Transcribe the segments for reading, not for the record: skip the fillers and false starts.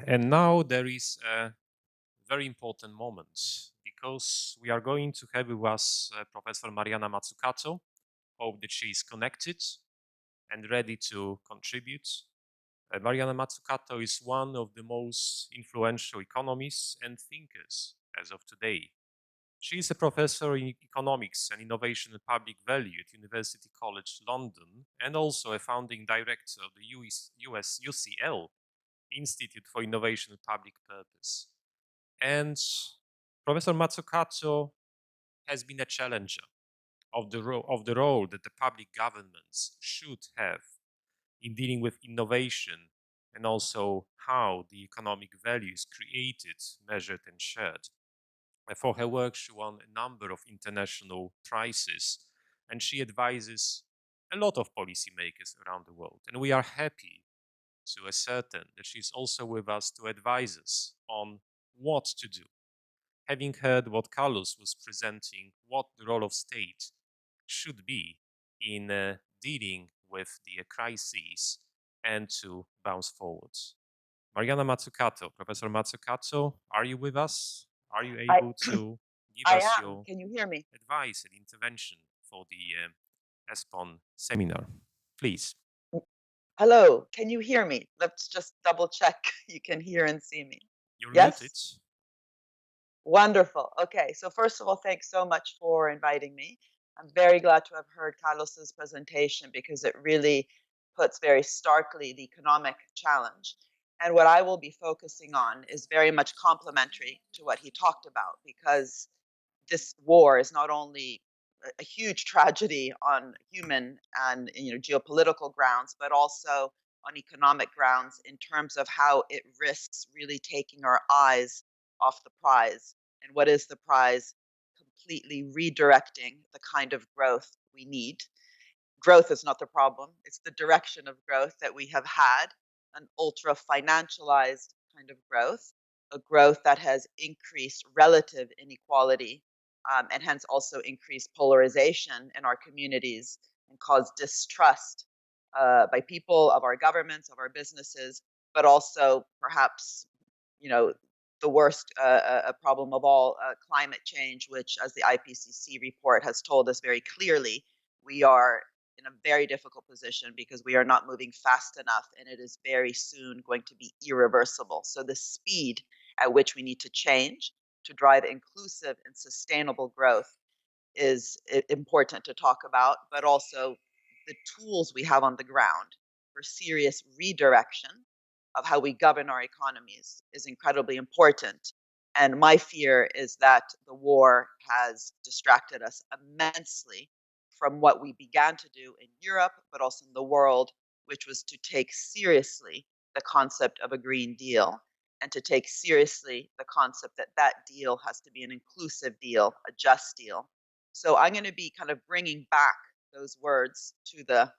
And now there is a very important moment because we are going to have with us Professor Mariana Mazzucato. Hope that she is connected and ready to contribute. Mariana Mazzucato is one of the most influential economists and thinkers as of today. She is a professor in economics and innovation and public value at University College London and also a founding director of the US UCL Institute for Innovation and Public Purpose. And Professor Mazzucato has been a challenger of the role that the public governments should have in dealing with innovation and also how the economic value is created, measured, and shared. For her work, she won a number of international prizes, and she advises a lot of policymakers around the world. And we are happy to ascertain that she's also with us to advise us on what to do. Having heard what Carlos was presenting, what the role of state should be in dealing with the crises and to bounce forwards. Mariana Mazzucato, Professor Mazzucato, are you with us? Are you I able to give I us am. your Can you hear me? advice and intervention for the ESPON seminar? Please. Hello, can you hear me? Let's just double check you can hear and see me. You're muted. Yes? Wonderful. Okay, so first of all, thanks so much for inviting me. I'm very glad to have heard Carlos's presentation because it really puts very starkly the economic challenge. And what I will be focusing on is very much complementary to what he talked about because this war is not only a huge tragedy on human and geopolitical grounds, but also on economic grounds in terms of how it risks really taking our eyes off the prize. And what is the prize? Completely redirecting the kind of growth we need. Growth is not the problem, it's the direction of growth that we have had, an ultra financialized kind of growth, a growth that has increased relative inequality and hence also increased polarization in our communities and caused distrust by people of our governments, of our businesses, but also perhaps, you know, the worst problem of all, climate change, which, as the IPCC report has told us very clearly, we are in a very difficult position because we are not moving fast enough and it is very soon going to be irreversible. So, the speed at which we need to change to drive inclusive and sustainable growth is important to talk about, but also the tools we have on the ground for serious redirection of how we govern our economies is incredibly important. And my fear is that the war has distracted us immensely from what we began to do in Europe, but also in the world, which was to take seriously the concept of a Green Deal and to take seriously the concept that that deal has to be an inclusive deal, a just deal. So I'm going to be kind of bringing back those words to the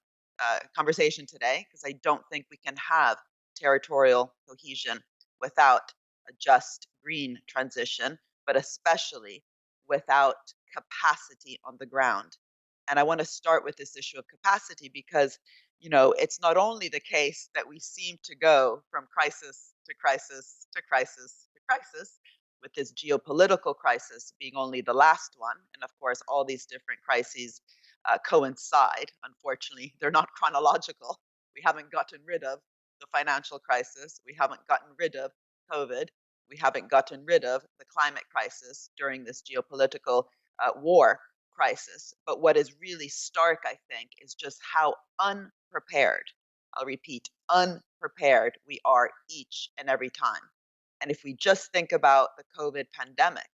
conversation today because I don't think we can have territorial cohesion without a just green transition, but especially without capacity on the ground. And I want to start with this issue of capacity because, it's not only the case that we seem to go from crisis to crisis to crisis to crisis, with this geopolitical crisis being only the last one. And of course, all these different crises coincide. Unfortunately, they're not chronological. We haven't gotten rid of the financial crisis. We haven't gotten rid of COVID. We haven't gotten rid of the climate crisis during this geopolitical war crisis. But what is really stark, I think, is just how unprepared, I'll repeat, unprepared we are each and every time. And if we just think about the COVID pandemic,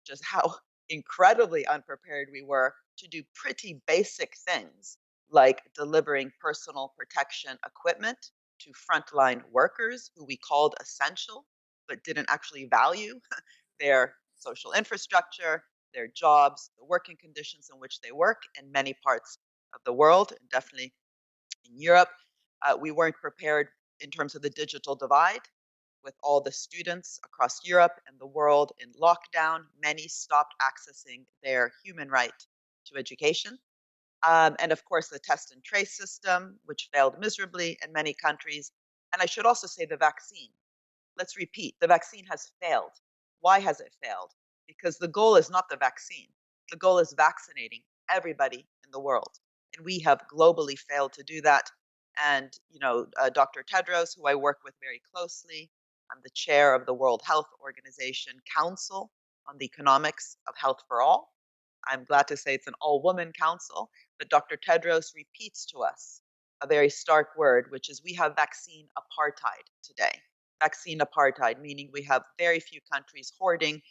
just how incredibly unprepared we were to do pretty basic things like delivering personal protection equipment to frontline workers who we called essential, but didn't actually value their social infrastructure, their jobs, the working conditions in which they work in many parts of the world, and definitely in Europe. We weren't prepared in terms of the digital divide. With all the students across Europe and the world in lockdown, many stopped accessing their human right to education. And of course, the test and trace system, which failed miserably in many countries. And I should also say the vaccine. let's repeat, the vaccine has failed. Why has it failed? Because the goal is not the vaccine. The goal is vaccinating everybody in the world. And we have globally failed to do that. And, Dr. Tedros, who I work with very closely, I'm the chair of the World Health Organization Council on the Economics of Health for All. I'm glad to say it's an all woman council, but Dr. Tedros repeats to us a very stark word, which is we have vaccine apartheid today. Vaccine apartheid, meaning we have very few countries hoarding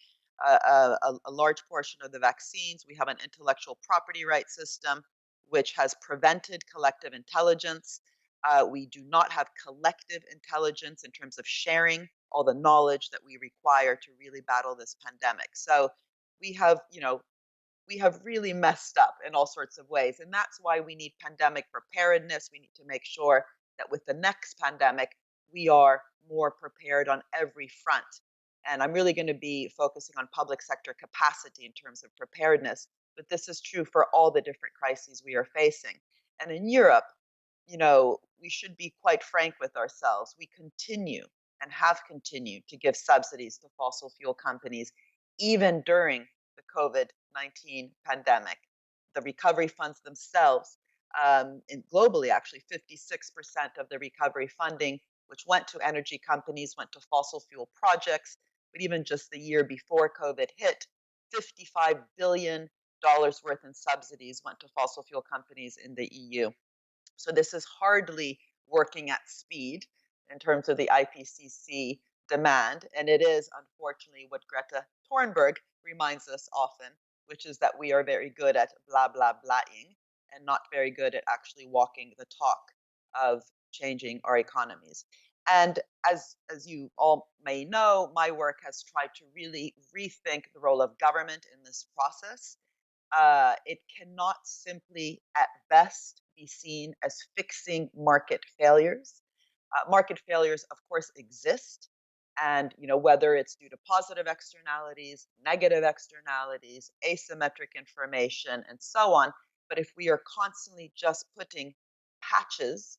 a large portion of the vaccines. We have an intellectual property rights system which has prevented collective intelligence. We do not have collective intelligence in terms of sharing all the knowledge that we require to really battle this pandemic. So we have, we have really messed up in all sorts of ways. And that's why we need pandemic preparedness. We need to make sure that with the next pandemic, we are more prepared on every front. And I'm really going to be focusing on public sector capacity in terms of preparedness. But this is true for all the different crises we are facing. And in Europe, we should be quite frank with ourselves. We continue and have continued to give subsidies to fossil fuel companies, even during the COVID-19 pandemic. The recovery funds themselves, globally, actually, 56% of the recovery funding, which went to energy companies, went to fossil fuel projects. But even just the year before COVID hit, $55 billion worth in subsidies went to fossil fuel companies in the EU. So this is hardly working at speed in terms of the IPCC demand. And it is, unfortunately, what Greta Thunberg reminds us often, which is that we are very good at blah, blah, blahing and not very good at actually walking the talk of changing our economies. And as you all may know, my work has tried to really rethink the role of government in this process. It cannot simply, at best, be seen as fixing market failures. Market failures, of course, exist, and whether it's due to positive externalities, negative externalities, asymmetric information, and so on. But if we are constantly just putting patches,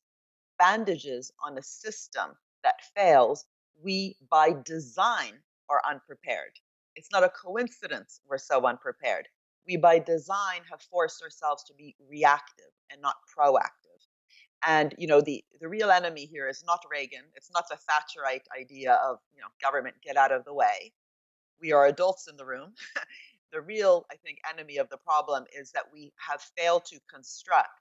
bandages on a system that fails, we by design are unprepared. It's not a coincidence we're so unprepared. We by design have forced ourselves to be reactive and not proactive. And the real enemy here is not Reagan. It's not the Thatcherite idea of government get out of the way. We are adults in the room. The real, I think, enemy of the problem is that we have failed to construct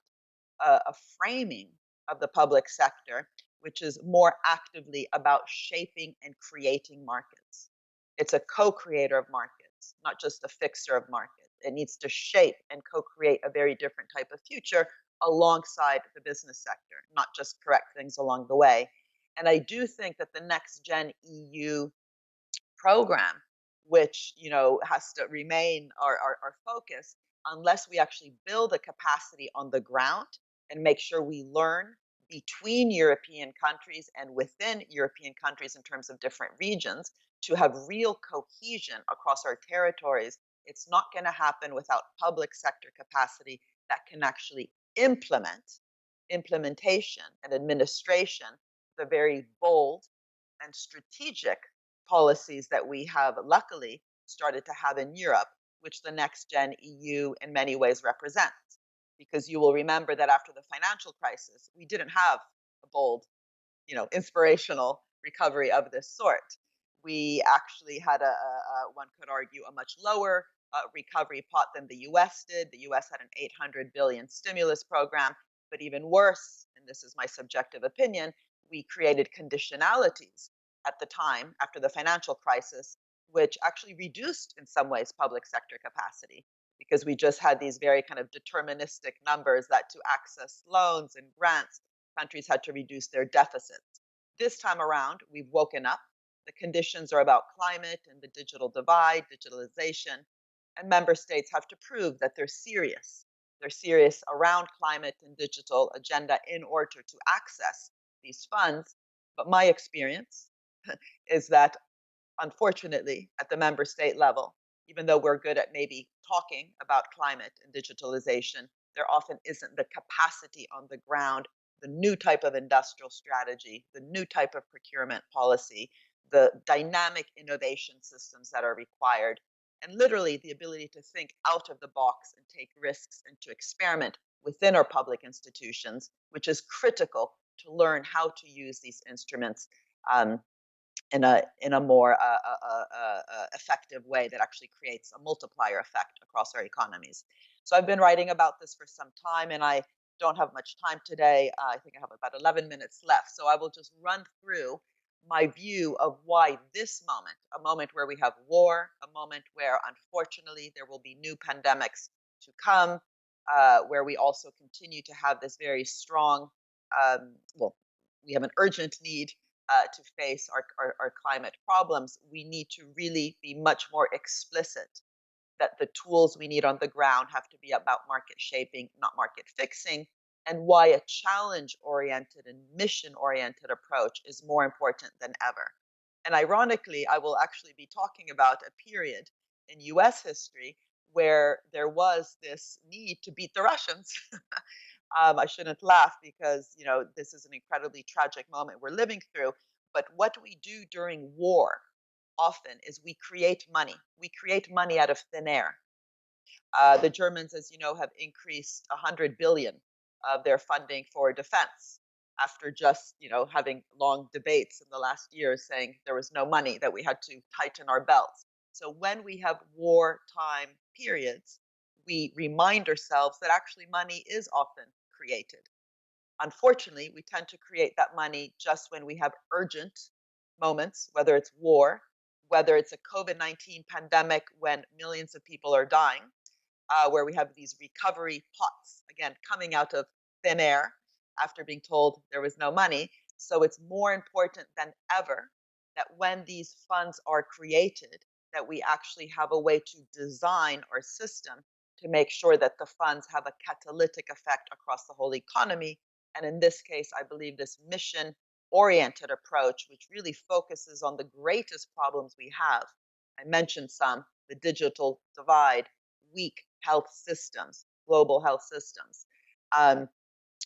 a framing of the public sector which is more actively about shaping and creating markets. It's a co-creator of markets, not just a fixer of markets. It needs to shape and co-create a very different type of future alongside the business sector, not just correct things along the way. And I do think that the next gen EU program, which has to remain our focus, unless we actually build a capacity on the ground and make sure we learn between European countries and within European countries in terms of different regions to have real cohesion across our territories. It's not going to happen without public sector capacity that can actually implementation and administration, the very bold and strategic policies that we have luckily started to have in Europe, which the next gen EU in many ways represents. Because you will remember that after the financial crisis, we didn't have a bold, inspirational recovery of this sort. We actually had one could argue, a much lower recovery pot than the US did. The US had an 800 billion stimulus program, but even worse, and this is my subjective opinion, we created conditionalities at the time after the financial crisis, which actually reduced in some ways public sector capacity because we just had these very kind of deterministic numbers that to access loans and grants, countries had to reduce their deficits. This time around, we've woken up. The conditions are about climate and the digital divide, digitalization, and member states have to prove that they're serious. They're serious around climate and digital agenda in order to access these funds. But my experience is that, unfortunately, at the member state level, even though we're good at maybe talking about climate and digitalization, there often isn't the capacity on the ground, the new type of industrial strategy, the new type of procurement policy, the dynamic innovation systems that are required, and literally the ability to think out of the box and take risks and to experiment within our public institutions, which is critical to learn how to use these instruments um, in a more effective way that actually creates a multiplier effect across our economies. So I've been writing about this for some time, and I don't have much time today. I think I have about 11 minutes left, so I will just run through my view of why this moment, a moment where we have war, a moment where unfortunately there will be new pandemics to come, where we also continue to have this very strong, well, we have an urgent need to face our climate problems, we need to really be much more explicit that the tools we need on the ground have to be about market shaping, not market fixing, and why a challenge oriented and mission oriented approach is more important than ever. And ironically, I will actually be talking about a period in US history where there was this need to beat the Russians. I shouldn't laugh because, you know, this is an incredibly tragic moment we're living through. But what we do during war often is we create money. We create money out of thin air. The Germans, as you know, have increased 100 billion of their funding for defense after just, you know, having long debates in the last year saying there was no money, that we had to tighten our belts. So when we have wartime periods, we remind ourselves that actually money is often created. Unfortunately, we tend to create that money just when we have urgent moments, whether it's war, whether it's a COVID-19 pandemic when millions of people are dying, where we have these recovery pots, again, coming out of thin air after being told there was no money. So it's more important than ever that when these funds are created, that we actually have a way to design our system to make sure that the funds have a catalytic effect across the whole economy. And in this case, I believe this mission oriented approach, which really focuses on the greatest problems we have. I mentioned some: the digital divide, weak health systems, global health systems, um,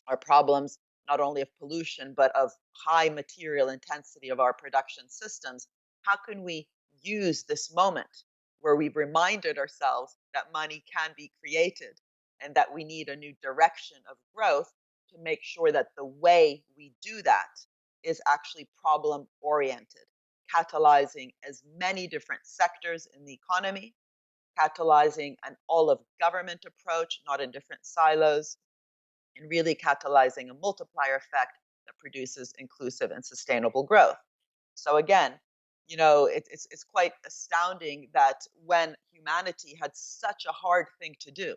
are problems not only of pollution, but of high material intensity of our production systems. How can we use this moment where we've reminded ourselves that money can be created and that we need a new direction of growth to make sure that the way we do that is actually problem oriented, catalyzing as many different sectors in the economy, catalyzing an all of government approach, not in different silos, and really catalyzing a multiplier effect that produces inclusive and sustainable growth. So again, you know, it's quite astounding that when humanity had such a hard thing to do,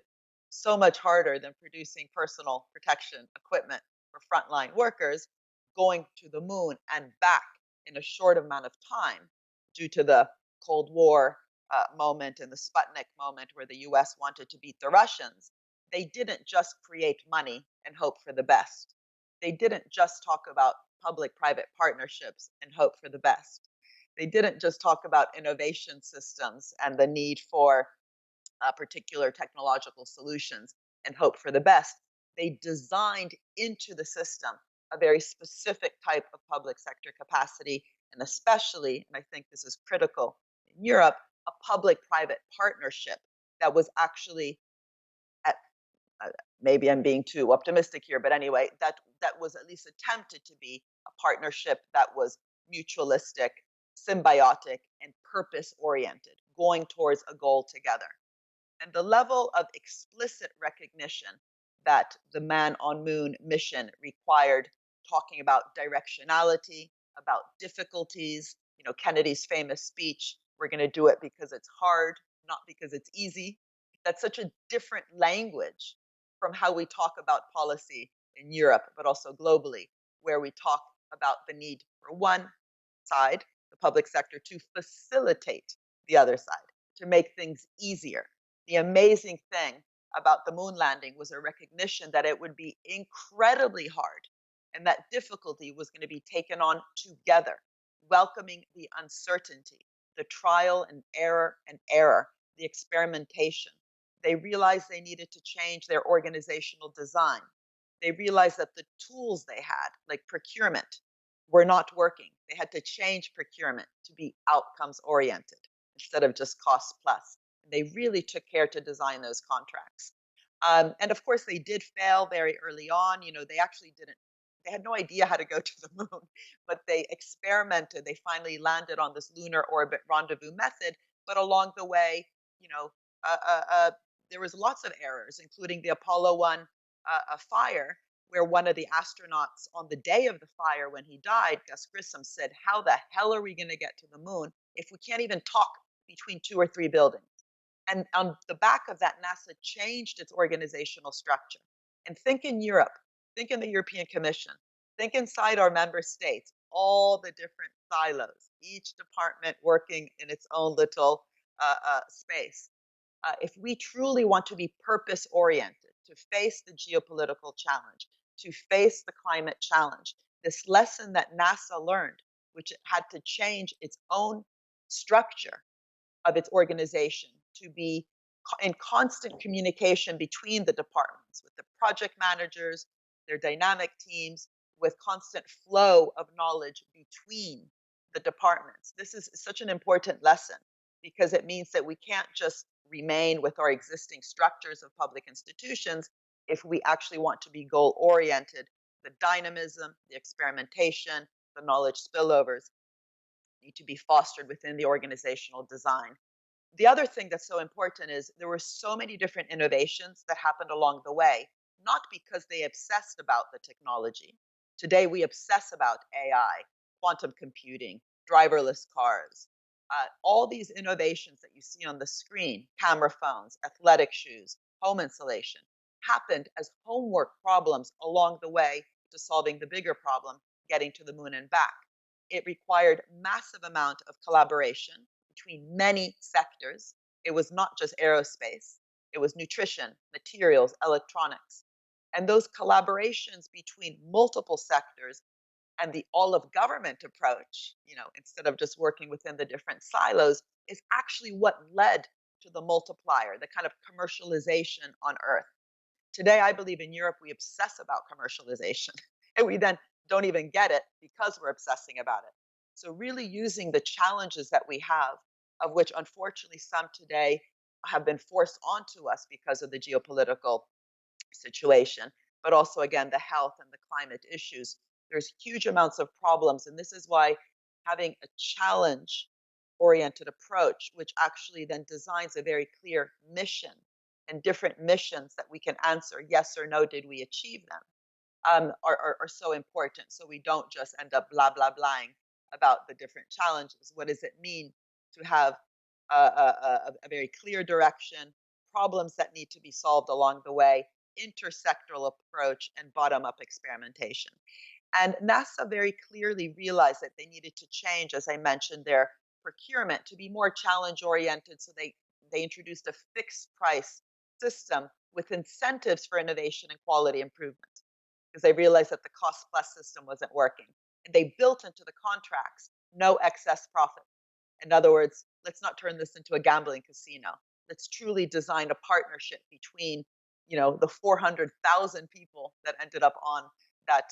so much harder than producing personal protection equipment for frontline workers, going to the moon and back in a short amount of time due to the Cold War moment and the Sputnik moment where the US wanted to beat the Russians, they didn't just create money and hope for the best. They didn't just talk about public private partnerships and hope for the best. They didn't just talk about innovation systems and the need for particular technological solutions and hope for the best. They designed into the system a very specific type of public sector capacity, and especially, and I think this is critical in Europe, a public private partnership that was actually at, maybe I'm being too optimistic here, but anyway, that was at least attempted to be a partnership that was mutualistic, symbiotic, and purpose oriented, going towards a goal together. And the level of explicit recognition that the man on moon mission required, talking about directionality, about difficulties, you know, Kennedy's famous speech, we're going to do it because it's hard, not because it's easy. That's such a different language from how we talk about policy in Europe, but also globally, where we talk about the need for one side, the public sector, to facilitate the other side, to make things easier. The amazing thing about the moon landing was a recognition that it would be incredibly hard and that difficulty was going to be taken on together, welcoming the uncertainty, the trial and error, the experimentation. They realized they needed to change their organizational design. They realized that the tools they had, like procurement, were not working. They had to change procurement to be outcomes oriented instead of just cost plus. And they really took care to design those contracts. And of course, they did fail very early on. They actually didn't, they had no idea how to go to the moon, but they experimented. They finally landed on this lunar orbit rendezvous method. But along the way, you know, uh, uh, uh, there was lots of errors, including the Apollo 1 fire, where one of the astronauts on the day of the fire when he died, Gus Grissom, said, "How the hell are we going to get to the moon if we can't even talk between two or three buildings?" And on the back of that, NASA changed its organizational structure. And think in Europe, think in the European Commission, think inside our member states, all the different silos, each department working in its own little space. If we truly want to be purpose oriented, to face the geopolitical challenge, to face the climate challenge, this lesson that NASA learned, which it had to change its own structure of its organization to be in constant communication between the departments, with the project managers, their dynamic teams, with constant flow of knowledge between the departments. This is such an important lesson because it means that we can't just remain with our existing structures of public institutions if we actually want to be goal oriented. The dynamism, the experimentation, the knowledge spillovers need to be fostered within the organizational design. The other thing that's so important is there were so many different innovations that happened along the way, not because they obsessed about the technology. Today, we obsess about AI, quantum computing, driverless cars. All these innovations that you see on the screen, camera phones, athletic shoes, home insulation, happened as homework problems along the way to solving the bigger problem, getting to the moon and back. It required massive amount of collaboration between many sectors. It was not just aerospace, it was nutrition, materials, electronics. And those collaborations between multiple sectors and the all of government approach, instead of just working within the different silos, is actually what led to the multiplier, the kind of commercialization on Earth. Today, I believe in Europe, we obsess about commercialization and we then don't even get it because we're obsessing about it. So, really using the challenges that we have, of which unfortunately some today have been forced onto us because of the geopolitical situation, but also, again, the health and the climate issues. There's huge amounts of problems. And this is why having a challenge oriented approach, which actually then designs a very clear mission and different missions that we can answer yes or no, did we achieve them, are so important. So we don't just end up blah, blah, blahing about the different challenges. What does it mean to have a very clear direction, problems that need to be solved along the way, intersectoral approach, and bottom up experimentation? And NASA very clearly realized that they needed to change, as I mentioned, their procurement to be more challenge oriented. So they introduced a fixed price system with incentives for innovation and quality improvement because they realized that the cost plus system wasn't working. And they built into the contracts no excess profit. In other words, let's not turn this into a gambling casino. Let's truly design a partnership between, the 400,000 people that ended up on that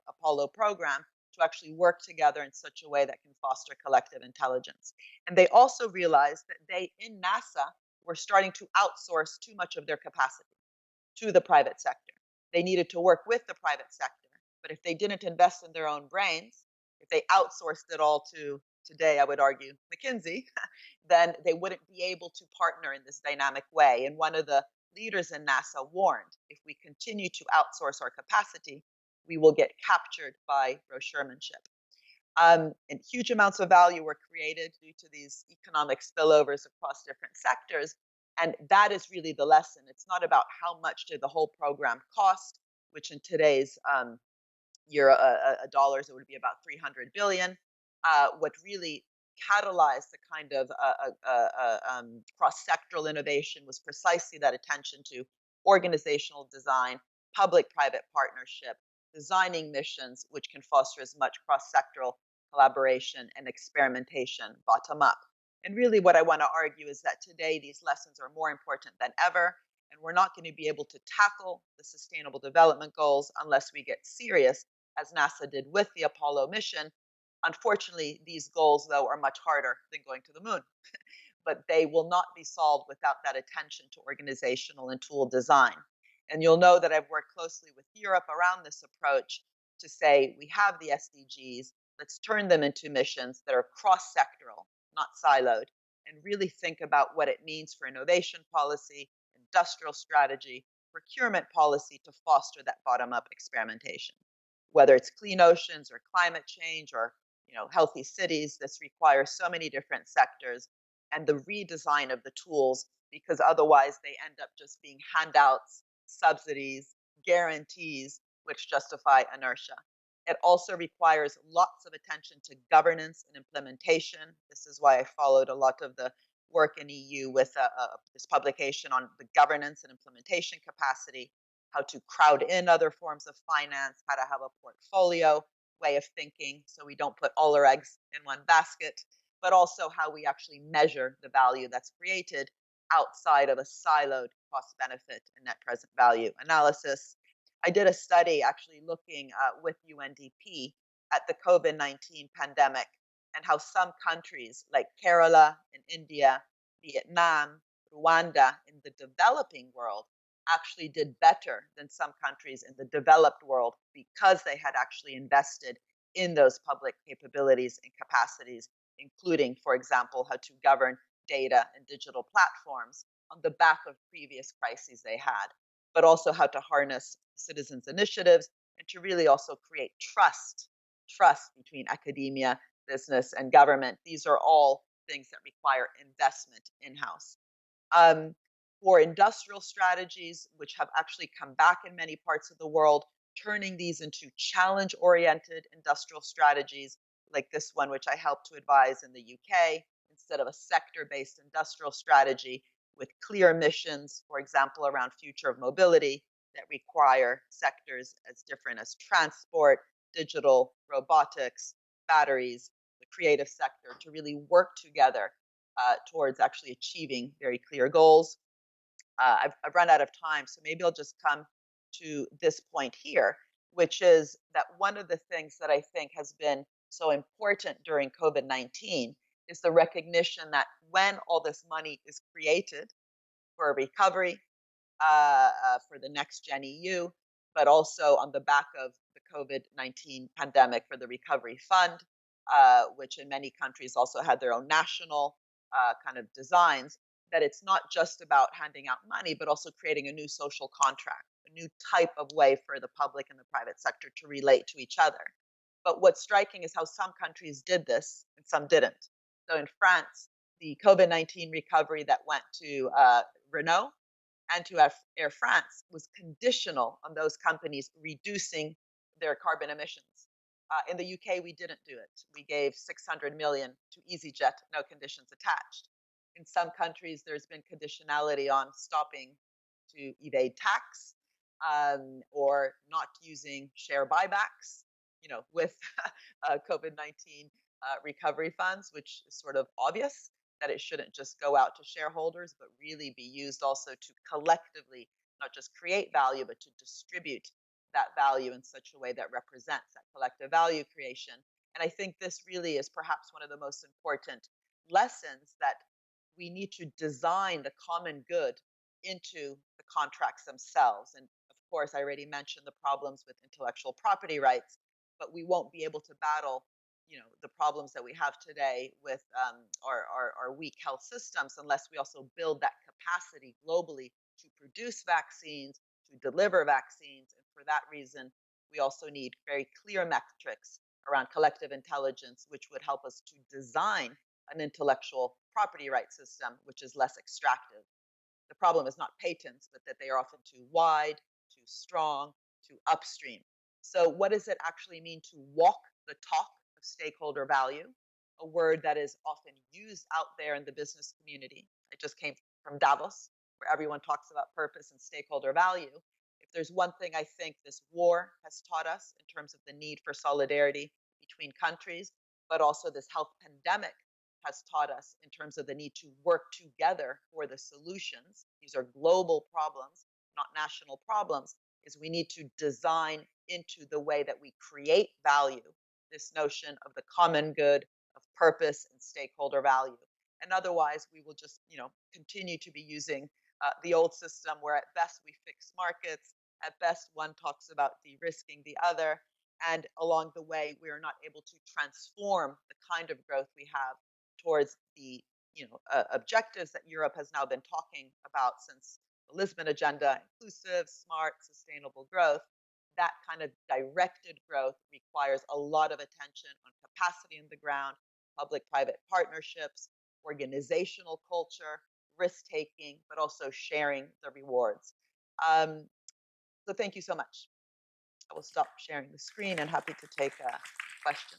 Apollo program to actually work together in such a way that can foster collective intelligence. And they also realized that they, in NASA, were starting to outsource too much of their capacity to the private sector. They needed to work with the private sector, but if they didn't invest in their own brains, if they outsourced it all to, today, I would argue, McKinsey, then they wouldn't be able to partner in this dynamic way. And one of the leaders in NASA warned if we continue to outsource our capacity, we will get captured by brochuremanship. And huge amounts of value were created due to these economic spillovers across different sectors. And that is really the lesson. It's not about how much did the whole program cost, which in today's dollars, it would be about 300 billion. What really catalyzed the kind of cross-sectoral innovation was precisely that attention to organizational design, public-private partnership, designing missions which can foster as much cross-sectoral collaboration and experimentation bottom up. And really what I want to argue is that today these lessons are more important than ever, and we're not going to be able to tackle the sustainable development goals unless we get serious, as NASA did with the Apollo mission, Unfortunately, these goals, though, are much harder than going to the moon, but they will not be solved without that attention to organizational and tool design. And you'll know that I've worked closely with Europe around this approach to say we have the SDGs, let's turn them into missions that are cross sectoral, not siloed, and really think about what it means for innovation policy, industrial strategy, procurement policy to foster that bottom up experimentation. Whether it's clean oceans or climate change or healthy cities, this requires so many different sectors and the redesign of the tools, because otherwise they end up just being handouts, subsidies, guarantees, which justify inertia. It also requires lots of attention to governance and implementation. This is why I followed a lot of the work in EU with this publication on the governance and implementation capacity, how to crowd in other forms of finance, how to have a portfolio way of thinking so we don't put all our eggs in one basket, but also how we actually measure the value that's created outside of a siloed cost benefit and net present value analysis. I did a study actually looking with UNDP at the COVID-19 pandemic and how some countries like Kerala in India, Vietnam, Rwanda in the developing world actually did better than some countries in the developed world because they had actually invested in those public capabilities and capacities, including, for example, how to govern data and digital platforms on the back of previous crises they had, but also how to harness citizens' initiatives and to really also create trust between academia, business, and government. These are all things that require investment in house. Um, for industrial strategies, which have actually come back in many parts of the world, turning these into challenge oriented industrial strategies, like this one, which I helped to advise in the UK, instead of a sector based industrial strategy with clear missions, for example, around future of mobility that require sectors as different as transport, digital, robotics, batteries, the creative sector to really work together towards actually achieving very clear goals. I've run out of time, so maybe I'll just come to this point here, which is that one of the things that I think has been so important during COVID 19 is the recognition that when all this money is created for recovery, for the next Gen EU, but also on the back of the COVID-19 pandemic for the Recovery Fund, which in many countries also had their own national kind of designs, that it's not just about handing out money, but also creating a new social contract, a new type of way for the public and the private sector to relate to each other. But what's striking is how some countries did this and some didn't. So in France, the COVID 19 recovery that went to Renault and to Air France was conditional on those companies reducing their carbon emissions. In the UK, we didn't do it. We gave 600 million to EasyJet, no conditions attached. In some countries, there's been conditionality on stopping to evade tax or not using share buybacks, with COVID-19 recovery funds, which is sort of obvious that it shouldn't just go out to shareholders, but really be used also to collectively not just create value, but to distribute that value in such a way that represents that collective value creation. And I think this really is perhaps one of the most important lessons, that we need to design the common good into the contracts themselves. And of course, I already mentioned the problems with intellectual property rights, but we won't be able to battle the problems that we have today with our weak health systems unless we also build that capacity globally to produce vaccines, to deliver vaccines. And for that reason, we also need very clear metrics around collective intelligence, which would help us to design an intellectual property rights system which is less extractive. The problem is not patents, but that they are often too wide, too strong, too upstream. So, what does it actually mean to walk the talk of stakeholder value? A word that is often used out there in the business community. I just came from Davos, where everyone talks about purpose and stakeholder value. If there's one thing I think this war has taught us in terms of the need for solidarity between countries, but also this health pandemic has taught us in terms of the need to work together for the solutions. These are global problems, not national problems, is we need to design into the way that we create value this notion of the common good, of purpose and stakeholder value. And otherwise, we will just, continue to be using the old system where at best we fix markets, at best one talks about de-risking the other, and along the way we are not able to transform the kind of growth we have towards the objectives that Europe has now been talking about since the Lisbon Agenda: inclusive, smart, sustainable growth. That kind of directed growth requires a lot of attention on capacity in the ground, public-private partnerships, organizational culture, risk taking, but also sharing the rewards. So thank you so much. I will stop sharing the screen and happy to take a question.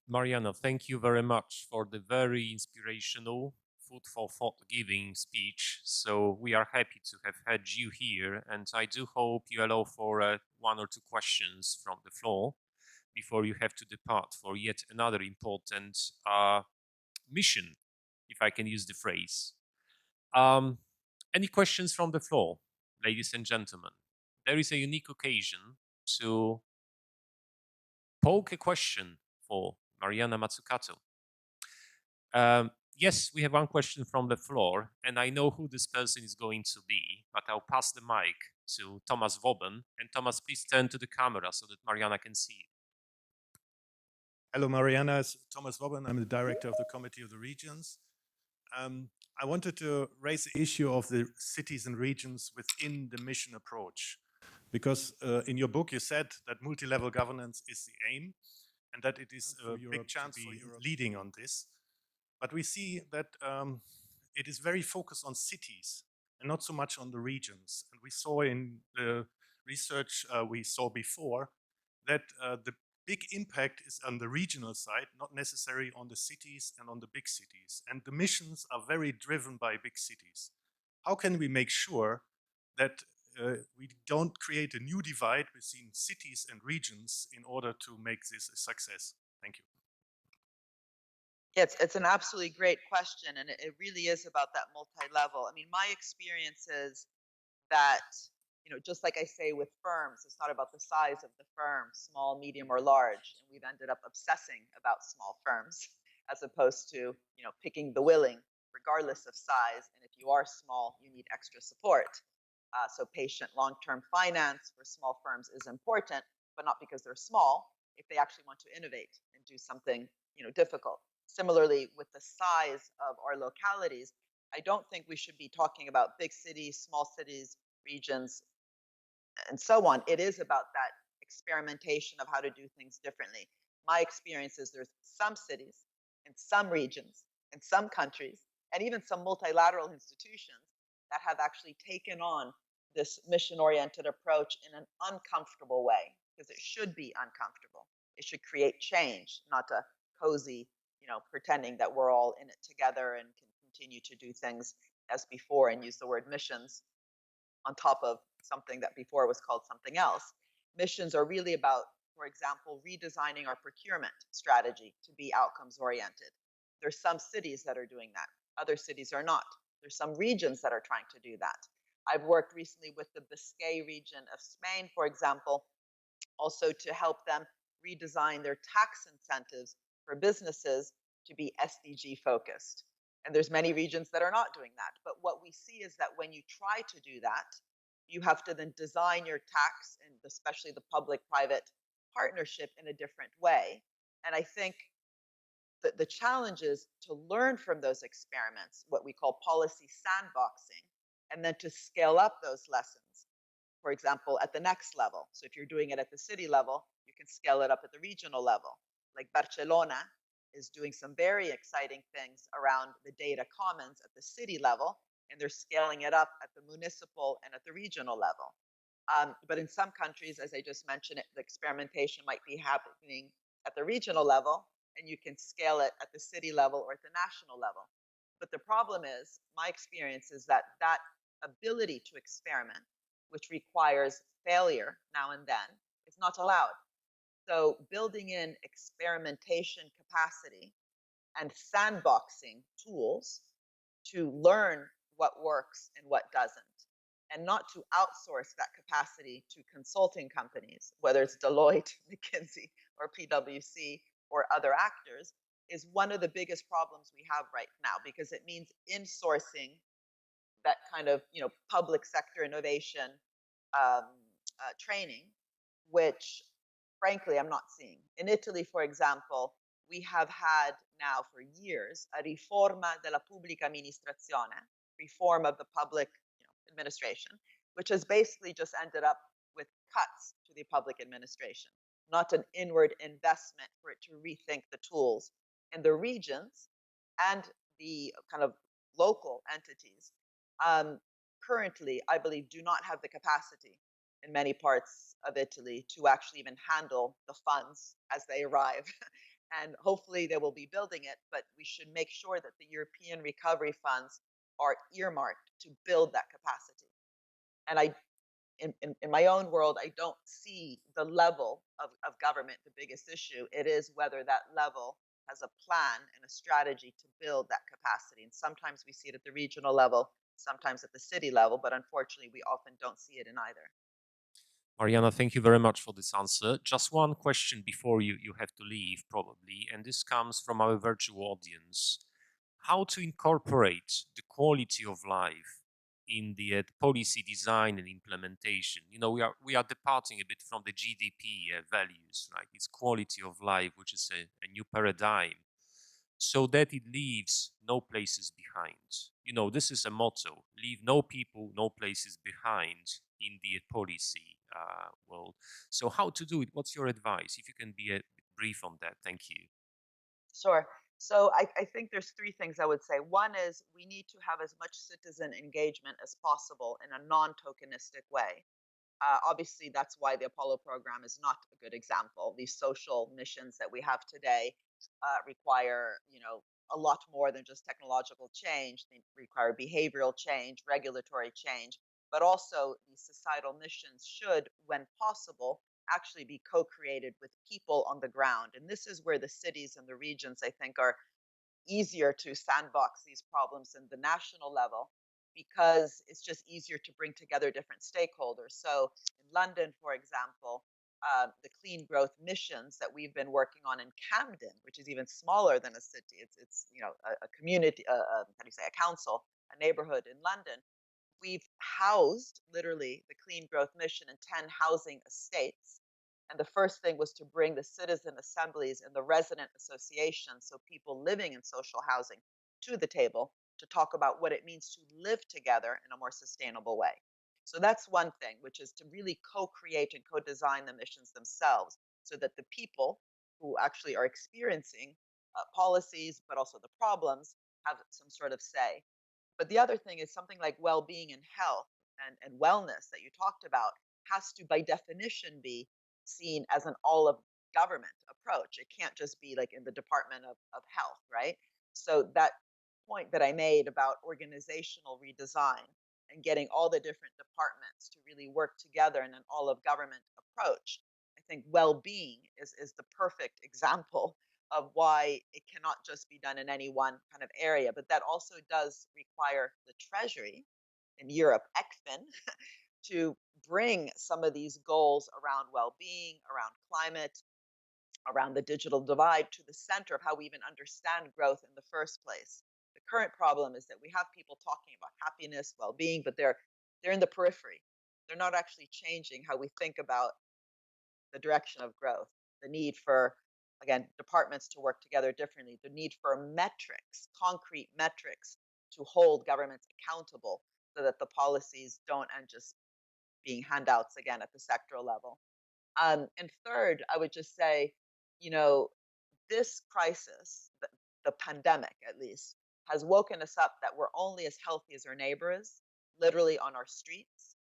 Mariana, thank you very much for the very inspirational, food for thought giving speech. So we are happy to have had you here, and I do hope you allow for one or two questions from the floor before you have to depart for yet another important mission, if I can use the phrase. Any questions from the floor, ladies and gentlemen? There is a unique occasion to poke a question for Mariana Mazzucato. Yes, we have one question from the floor, and I know who this person is going to be, but I'll pass the mic to Thomas Woben. And Thomas, please turn to the camera so that Mariana can see you. Hello, Mariana. It's Thomas Woben. I'm the director of the Committee of the Regions. I wanted to raise the issue of the cities and regions within the mission approach, because in your book you said that multi-level governance is the aim and that it is a big chance for Europe leading on this. But we see that it is very focused on cities and not so much on the regions. And we saw in the research we saw before that the big impact is on the regional side, not necessarily on the cities and on the big cities. And the missions are very driven by big cities. How can we make sure that we don't create a new divide between cities and regions in order to make this a success? Thank you. It's an absolutely great question, and it really is about that multi-level. I mean, my experience is that, just like I say with firms, it's not about the size of the firm, small, medium, or large. And we've ended up obsessing about small firms as opposed to, picking the willing, regardless of size. And if you are small, you need extra support. So patient long-term finance for small firms is important, but not because they're small, if they actually want to innovate and do something, difficult. Similarly, with the size of our localities, I don't think we should be talking about big cities, small cities, regions, and so on. It is about that experimentation of how to do things differently. My experience is there's some cities and some regions and some countries and even some multilateral institutions that have actually taken on this mission-oriented approach in an uncomfortable way, because it should be uncomfortable. It should create change, not a cozy, pretending that we're all in it together and can continue to do things as before and use the word missions on top of something that before was called something else. Missions are really about, for example, redesigning our procurement strategy to be outcomes oriented. There's some cities that are doing that. Other cities are not. There's some regions that are trying to do that. I've worked recently with the Biscay region of Spain, for example, also to help them redesign their tax incentives for businesses to be SDG focused. And there's many regions that are not doing that. But what we see is that when you try to do that, you have to then design your tax and especially the public-private partnership in a different way. And I think that the challenge is to learn from those experiments, what we call policy sandboxing, and then to scale up those lessons, for example, at the next level. So if you're doing it at the city level, you can scale it up at the regional level. Like Barcelona is doing some very exciting things around the data commons at the city level, and they're scaling it up at the municipal and at the regional level. But in some countries, as I just mentioned, the experimentation might be happening at the regional level, and you can scale it at the city level or at the national level. But the problem is, my experience is that that ability to experiment, which requires failure now and then, is not allowed. So building in experimentation capacity and sandboxing tools to learn what works and what doesn't and not to outsource that capacity to consulting companies, whether it's Deloitte, McKinsey, or PwC, or other actors, is one of the biggest problems we have right now, because it means insourcing that kind of public sector innovation training, which frankly I'm not seeing. In Italy, for example, we have had now for years a riforma della pubblica amministrazione, reform of the public administration, which has basically just ended up with cuts to the public administration, not an inward investment for it to rethink the tools. And the regions and the kind of local entities currently, I believe, do not have the capacity in many parts of Italy to actually even handle the funds as they arrive. And hopefully they will be building it, but we should make sure that the European recovery funds are earmarked to build that capacity. And in my own world, I don't see the level of government the biggest issue. It is whether that level has a plan and a strategy to build that capacity. And sometimes we see it at the regional level, sometimes at the city level, but unfortunately, we often don't see it in either. Mariana, thank you very much for this answer. Just one question before you have to leave, probably, and this comes from our virtual audience. How to incorporate the quality of life in the policy design and implementation? We are departing a bit from the GDP values, right? It's quality of life, which is a new paradigm, so that it leaves no places behind. This is a motto: leave no people, no places behind in the policy world. So how to do it? What's your advice? If you can be a bit brief on that. Thank you. Sure. So I think there's three things I would say. One is we need to have as much citizen engagement as possible in a non-tokenistic way. Obviously, that's why the Apollo program is not a good example. These social missions that we have today require, a lot more than just technological change. They require behavioral change, regulatory change, but also these societal missions should, when possible, actually be co-created with people on the ground. And this is where the cities and the regions, I think, are easier to sandbox these problems in the national level, because it's just easier to bring together different stakeholders. So in London, for example, the clean growth missions that we've been working on in Camden, which is even smaller than a city, it's a community, how do you say, a council, a neighborhood in London. We've housed literally the clean growth mission in 10 housing estates. And the first thing was to bring the citizen assemblies and the resident associations, so people living in social housing, to the table to talk about what it means to live together in a more sustainable way. So that's one thing, which is to really co-create and co-design the missions themselves, so that the people who actually are experiencing policies, but also the problems, have some sort of say. But the other thing is something like well-being and health and wellness that you talked about has to, by definition, be seen as an all of government approach. It can't just be like in the Department of Health, right? So that point that I made about organizational redesign and getting all the different departments to really work together in an all of government approach, I think well-being is the perfect example of why it cannot just be done in any one kind of area. But that also does require the Treasury, in Europe, ECFIN, to bring some of these goals around well-being, around climate, around the digital divide to the center of how we even understand growth in the first place. The current problem is that we have people talking about happiness, well-being, but they're in the periphery. They're not actually changing how we think about the direction of growth, the need for, again, departments to work together differently, the need for metrics, concrete metrics to hold governments accountable, so that the policies don't end just being handouts again at the sectoral level. And third, I would just say, you know, this crisis, the pandemic at least, has woken us up that we're only as healthy as our neighbors, literally on our streets,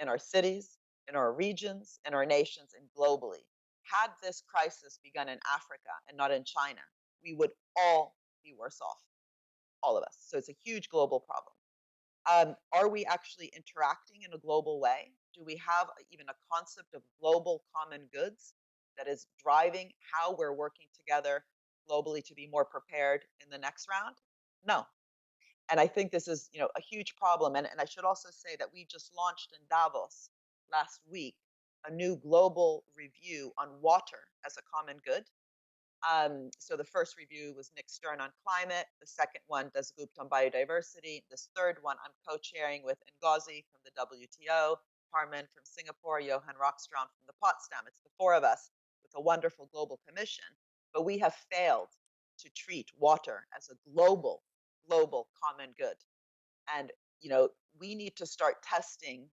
in our cities, in our regions, in our nations, and globally. Had this crisis begun in Africa and not in China, we would all be worse off, all of us. So it's a huge global problem. Are we actually interacting in a global way? Do we have even a concept of global common goods that is driving how we're working together globally to be more prepared in the next round? No. And I think this is, a huge problem. And I should also say that we just launched in Davos last week a new global review on water as a common good. So the first review was Nick Stern on climate. The second one, Des Gupta on biodiversity. This third one, I'm co-chairing with Ngozi from the WTO, Carmen from Singapore, Johan Rockström from the Potsdam. It's the four of us with a wonderful global commission. But we have failed to treat water as a global common good. And, we need to start testing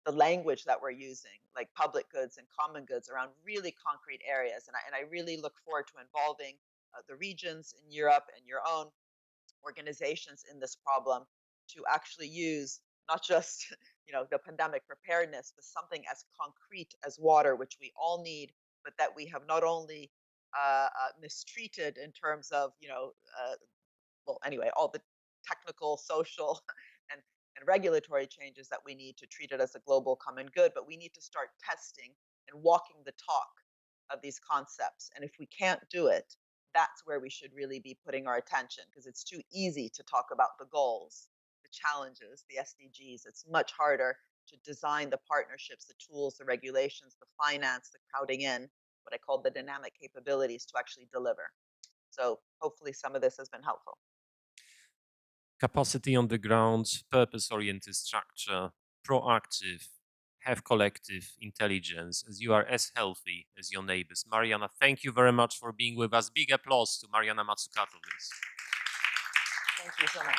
the language that we're using, like public goods and common goods, around really concrete areas. And I really look forward to involving the regions in Europe and your own organizations in this problem to actually use not just the pandemic preparedness, but something as concrete as water, which we all need, but that we have not only mistreated in terms of well, anyway, all the technical, social, and regulatory changes that we need to treat it as a global common good, but we need to start testing and walking the talk of these concepts. And if we can't do it, that's where we should really be putting our attention, because it's too easy to talk about the goals, the challenges, the SDGs. It's much harder to design the partnerships, the tools, the regulations, the finance, the crowding in, what I call the dynamic capabilities to actually deliver. So hopefully some of this has been helpful. Capacity on the ground, purpose-oriented structure, proactive, have collective intelligence, as you are as healthy as your neighbors. Mariana, thank you very much for being with us. Big applause to Mariana Mazzucato, please. Thank you so much.